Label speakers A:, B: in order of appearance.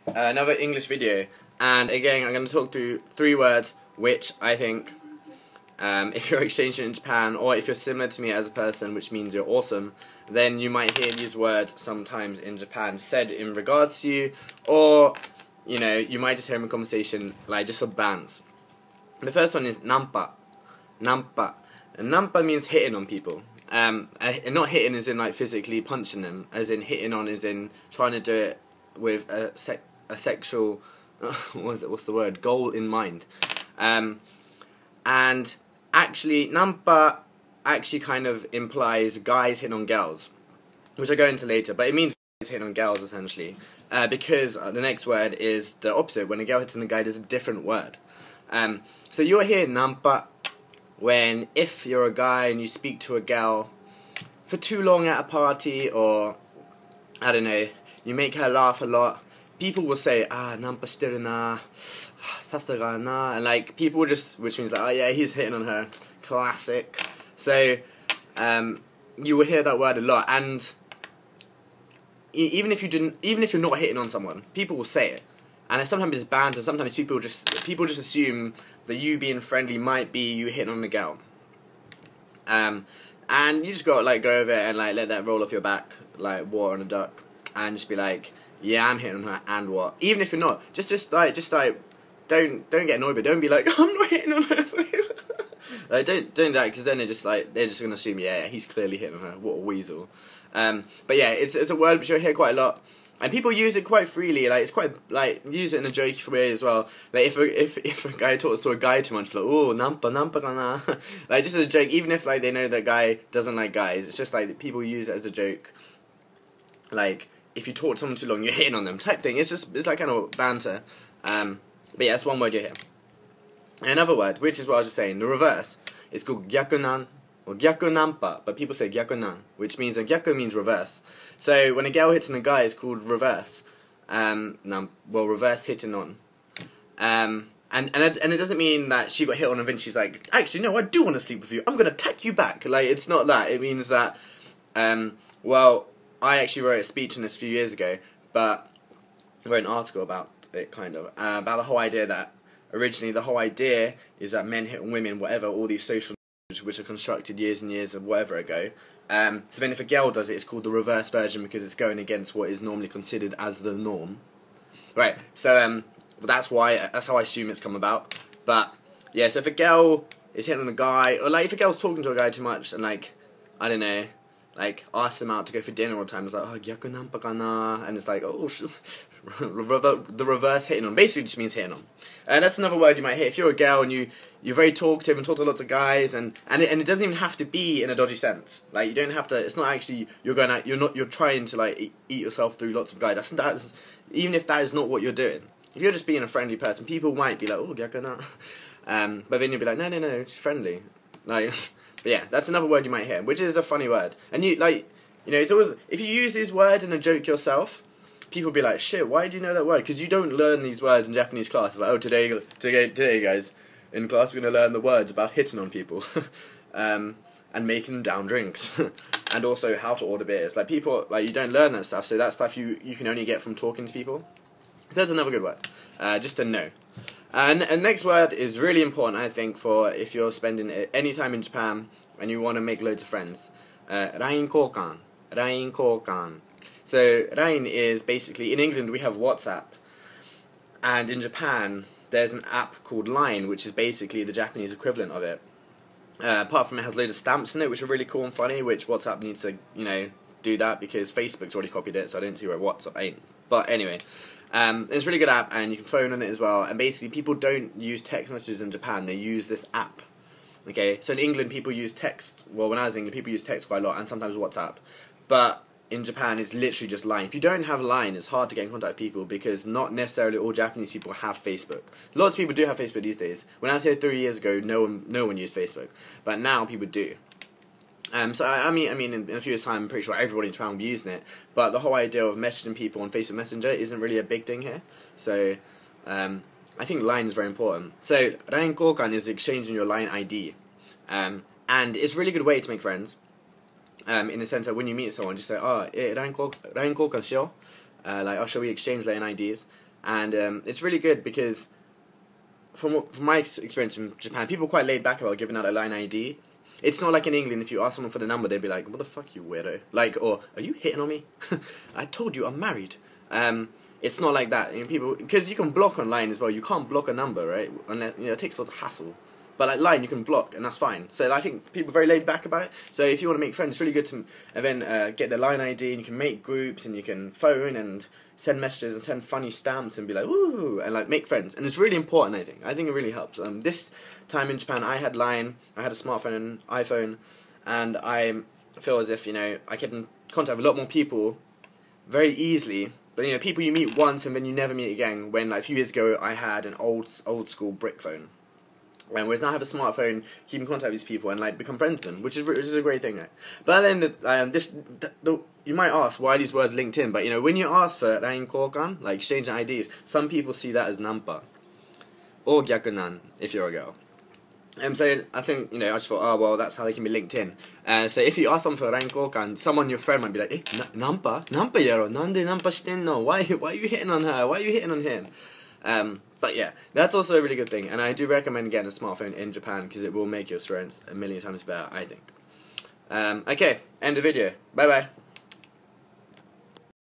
A: another English video, and again I'm going to talk through 3 words which I think if you're exchanging in Japan, or if you're similar to me as a person, which means you're awesome, then you might hear these words sometimes in Japan said in regards to you, or you know, you might just hear them in conversation, like just for bands. The first one is nanpa. Nanpa. And nanpa means hitting on people. And not hitting as in like physically punching them, as in hitting on as in trying to do it with a sexual what's the word, goal in mind. And actually nanpa actually kind of implies guys hitting on girls, which I'll go into later, but it means guys hitting on girls essentially, because the next word is the opposite. When a girl hits on a guy, there's a different word. So you'll hear nanpa when, if you're a guy and you speak to a girl for too long at a party, or I don't know, you make her laugh a lot, people will say, nanpa shiteru na, sasaga na, and like people will just, which means like, oh yeah, he's hitting on her, classic. So you will hear that word a lot, and even if you're not hitting on someone, people will say it. And sometimes it's banned, and sometimes people just assume that you being friendly might be you hitting on a girl. And you just gotta like go over it and like let that roll off your back like water on a duck, and just be like, yeah, I'm hitting on her, and what? Even if you're not, just like don't get annoyed, but don't be like, I'm not hitting on her. Like don't do that, because then they're just gonna assume, yeah, he's clearly hitting on her. What a weasel. But yeah, it's a word which I hear quite a lot. And people use it quite freely, like it's quite, like, use it in a jokey way as well. Like if a guy talks to a guy too much, like, oh, nampa kana, like just as a joke, even if like they know that guy doesn't like guys, it's just like people use it as a joke. Like if you talk to someone too long, you're hitting on them type thing. It's like kind of banter. But yeah, that's one word you hear. Another word, which is what I was just saying, the reverse, it's called gyakunan. Or gyaku nanpa, but people say gyakunan, which means, gyaku means reverse. So when a girl hits on a guy, it's called reverse. Reverse hitting on. And it doesn't mean that she got hit on and then she's like, actually no, I do want to sleep with you, I'm gonna attack you back. Like, it's not that. It means that, I actually wrote a speech on this a few years ago, but I wrote an article about it, kind of, about the whole idea that originally the whole idea is that men hit on women, whatever, all these social which are constructed years and years of whatever ago. So then if a girl does it, it's called the reverse version, because it's going against what is normally considered as the norm. Right, so that's how I assume it's come about. But yeah, so if a girl is hitting on a guy, or like if a girl's talking to a guy too much and like, I don't know, like asks them out to go for dinner all the time, it's like, oh, gyaku nanpa kana, and it's like, oh, the reverse hitting on, basically just means hitting on. And that's another word you might hear. If you're a girl and you're very talkative and talk to lots of guys, and it doesn't even have to be in a dodgy sense. Like, you don't have to, it's not actually, you're trying to like eat yourself through lots of guys. That's even if that is not what you're doing. If you're just being a friendly person, people might be like, oh, gyaku na. But then you'll be like, no, it's friendly. Like, but yeah, that's another word you might hear, which is a funny word. And it's always, if you use this word in a joke yourself, people be like, shit, why do you know that word? Because you don't learn these words in Japanese class. It's like, oh, today guys, in class we're going to learn the words about hitting on people. And making them down drinks. And also how to order beers. Like, people, like, you don't learn that stuff, so that stuff you can only get from talking to people. So that's another good word, just to know. And next word is really important, I think, for if you're spending any time in Japan and you want to make loads of friends. LINE交換. LINE交換. So LINE is basically, in England we have WhatsApp, and in Japan there's an app called LINE, which is basically the Japanese equivalent of it. Apart from it has loads of stamps in it, which are really cool and funny, which WhatsApp needs to, do that, because Facebook's already copied it, so I don't see where WhatsApp ain't. But anyway, it's a really good app, and you can phone on it as well, and basically people don't use text messages in Japan, they use this app. Okay, so in England people use text, well, when I was in England people use text quite a lot, and sometimes WhatsApp, but in Japan it's literally just LINE. If you don't have LINE, it's hard to get in contact with people, because not necessarily all Japanese people have Facebook. Lots of people do have Facebook these days. When I was here 3 years ago, no one used Facebook, but now people do. So I mean, in a few years' time, I'm pretty sure everybody in Japan will be using it. But the whole idea of messaging people on Facebook Messenger isn't really a big thing here. So I think LINE is very important. So LINE交換is exchanging your LINE ID, and it's a really good way to make friends. In the sense that when you meet someone, just say, oh, LINE交換しよう. Like, oh, shall we exchange LINE IDs? and it's really good because from my experience in Japan, people are quite laid back about giving out a LINE ID. It's not like in England, if you ask someone for the number, they'd be like, what the fuck, you weirdo? Like, or, are you hitting on me? I told you I'm married. It's not like that. You know, people, because you can block online as well. You can't block a number, right? Unless, you know, it takes lots of hassle. But like LINE, you can block, and that's fine. So I think people are very laid back about it. So if you want to make friends, it's really good to then get the LINE ID, and you can make groups, and you can phone and send messages and send funny stamps and be like, woo, and like make friends. And it's really important, I think. I think it really helps. This time in Japan, I had LINE, I had a smartphone, iPhone, and I feel as if, you know, I get in contact with a lot more people very easily. But, you know, people you meet once and then you never meet again. When, like, a few years ago, I had an old school brick phone. Whereas now I have a smartphone, keep in contact with these people and like become friends with them, which is a great thing. Right? But then you might ask why these words linked in. But you know, when you ask for line交換, like exchanging IDs, some people see that as nanpa or gyakunan if you're a girl. So I think, you know, I just thought, oh well, that's how they can be linked in. So if you ask someone for line交換, someone your friend might be like, nanpa yaro, nande nanpa shitenno? Why are you hitting on her? Why are you hitting on him? But yeah, that's also a really good thing, and I do recommend getting a smartphone in Japan because it will make your experience a million times better, I think. Okay, end of video. Bye bye.